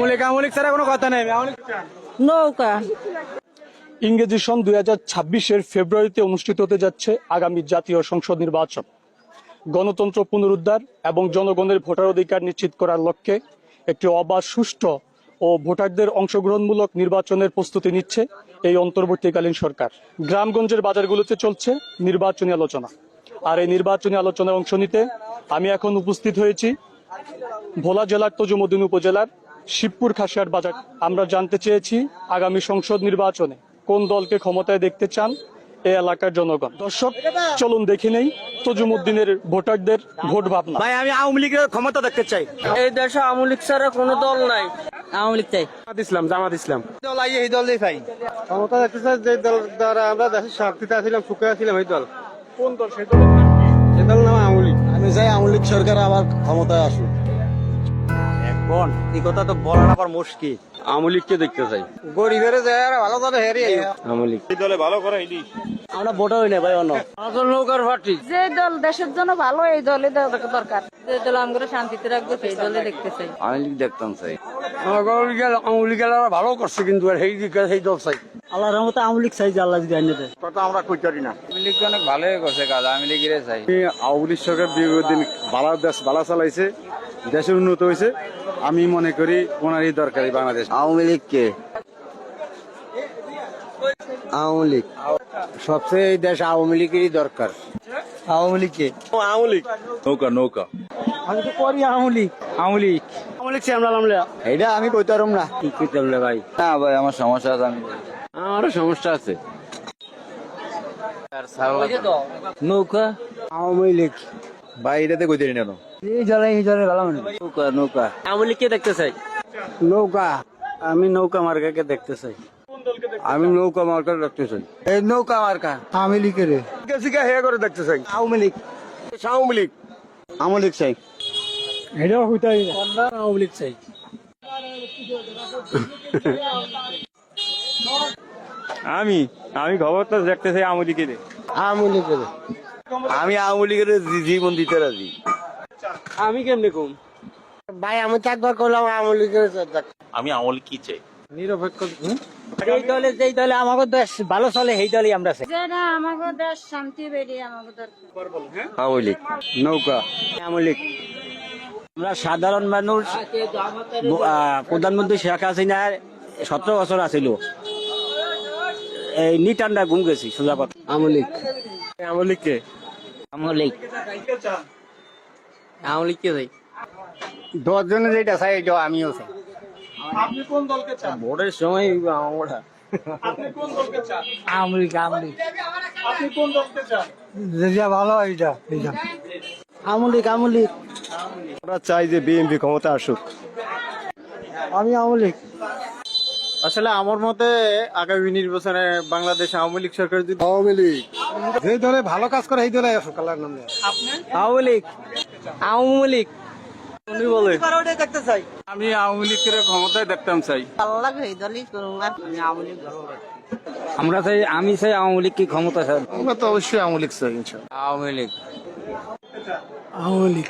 আমলিক ছাড়া কোনো কথা নেই। নৌকা ইংরেজি সন 2026-এর ফেব্রুয়ারিতে অনুষ্ঠিত হতে যাচ্ছে আগামী জাতীয় সংসদ নির্বাচন। গণতন্ত্র পুনরুদ্ধার এবং জনগণের ভোটার অধিকার নিশ্চিত করার লক্ষ্যে একটি অবাধ, সুষ্ঠু ও ভোটারদের অংশগ্রহণমূলক নির্বাচনের প্রস্তুতি নিচ্ছে এই অন্তর্বর্তীকালীন সরকার। গ্রামগঞ্জের বাজারগুলোতে চলছে নির্বাচনী আলোচনা। আর এই নির্বাচনী আলোচনায় অংশ নিতে আমি এখন উপস্থিত হয়েছি ভোলা জেলার তজুমুদ্দিন উপজেলার শিবপুর খাসিয়ার বাজার। আমরা জানতে চেয়েছি আগামী সংসদ নির্বাচনে কোন দলকে ক্ষমতায় দেখতে চান এই এলাকার জনগণ। দর্শক, চলুন দেখে নেই তজুমুদ্দিনের ভোটারদের ভোট ভাবনা। ভাই, আমি আওয়ামী লীগের ক্ষমতা দেখতে চাই। এই দেশে আওয়ামী লীগ ছাড়া কোনো দল নাই। আওয়ামী লীগ চাই। জামাত ইসলাম দল আইয়ে এই দলই পাই ক্ষমতা দেখতে চাই। যে দল দ্বারা আমরা দেশের শান্তিতে আছিলাম, সুখে আছিলাম, এই দল। কোন দল? সেই দলের নাম কি? সে দল নাম আওয়ামী লীগ। আমি চাই আওয়ামী লীগ সরকার আবার ক্ষমতায় আসুক। এখন এই কথা তো বলার আবার মুশকিল। আওয়ামী লীগকে দেখতে চাই। গরিবের যায় আর ভালো দলে হেরে আওয়ামী লীগ এই দলে ভালো করে ইডি। আমরা ভোটার হই না ভাই। অন্য নৌকার পার্টি যে দল দেশের জন্য ভালো, এই দলে দরকার। যে দল আমরা শান্তিতে রাখবো, সেই দলে দেখতে চাই। আওয়ামী লীগ দেখতাম চাই। আওয়ামী লীগের ভালো করছে, কিন্তু আর সেই দল চাই। আল্লাহর রহমতে আওয়ামী লীগ চাই যে আল্লাহ যদি আইনে দেয়। কথা আমরা কইতে পারি না। আওয়ামী লীগ অনেক ভালোই করছে কাজ। আওয়ামী লীগের চাই। আওয়ামী লীগ সরকার বিগত দিন বালা চালাইছে, দেশের উন্নত হয়েছে। আমি মনে করি ওনারই দরকারি বাংলাদেশ। আওয়ামী লীগকে আওয়ামী লীগ সবচেয়ে এই দেশ আওয়ামী লীগেরই দরকার। আওয়ামী লীগকে আওয়ামী লীগ। নৌকা আমি তো করি আওয়ামী লীগ। আওয়ামী লীগ আওয়ামী লীগ আমরা এইটা আমি কইতে পারব না। কি কইতে বলে ভাই? না ভাই, আমার সমস্যা আছে। আমারও সমস্যা আছে। নৌকা আওয়ামী লীগ ভাই, এটাতে কইতে পারি না। এই জলে ভালো মানে। নৌকা নৌকা আওয়ামী লীগকে দেখতে চাই। নৌকা আমি নৌকা মার্কাকে দেখতে চাই। আমি নৌকা মার্কা দেখতে চাই। এই নৌকা মার্কা আওয়ামী লীগের হে করে দেখতে চাই। আওয়ামী লীগ আওয়ামী লীগ। আওয়ামী লীগ চাই। এটাও হইতে আওয়ামী লীগ চাই। আমি খবর তো দেখতে চাই আওয়ামী লীগের। আওয়ামী লীগের আমি আওয়ামী লীগের জীবন দিতে রাজি। আমি কেমনে কম ভাই, আমি তো একবার করলাম আওয়ামী লীগের। আমি আওয়ামী লীগ কি চাই? নিরপেক্ষ। যেই দলে আমাকে দেশ ভালো চলে সেই দলই আমরা চাই। যেটা আমাকে দেশ শান্তি বেরিয়ে আমাকে দরকার। আওয়ামী লীগ। নৌকা আওয়ামী লীগ। আমরা সাধারণ মানুষ। প্রধানমন্ত্রী শেখ হাসিনার 17 বছর আছিল, এই নিটান্ডা ঘুম গেছি সোজা কথা। আওয়ামী লীগ। আওয়ামী লীগকে। আওয়ামী লীগ আওয়ামী লীগকে চাই। 10 জনে যেটা চাই এটা আমিও চাই। আপনি কোন দলকে চান? ভোটের সময় আমরা আপনি কোন দলকে চান? আওয়ামী লীগ। আওয়ামী লীগ আপনি কোন দলকে চান? যেটা ভালো এইটা আওয়ামী লীগ। আওয়ামী লীগ আমরা চাই যে বিএনপি ক্ষমতা আসুক। আমি আওয়ামী লীগ। আসলে আমার মতে আগামী নির্বাচনে বাংলাদেশ আওয়ামী লীগ সরকার যদি আওয়ামী লীগ যে দলে ভালো কাজ করে এই দলে আসুক। আল্লাহর নামে আওয়ামী লীগ। আওয়ামী লীগ উনি বলে দেখতে চাই। আমি আওয়ামী লীগের ক্ষমতায় দেখতাম চাই। ভালো লাগে এই দলই করুন। আমি আওয়ামী লীগ ভালো লাগে। আমি চাই আওয়ামী লীগ কি ক্ষমতা চাই। আমরা তো অবশ্যই আওয়ামী লীগ চাই। ইনশাআল্লাহ আওয়ামী লীগ। আওয়ামী লীগ।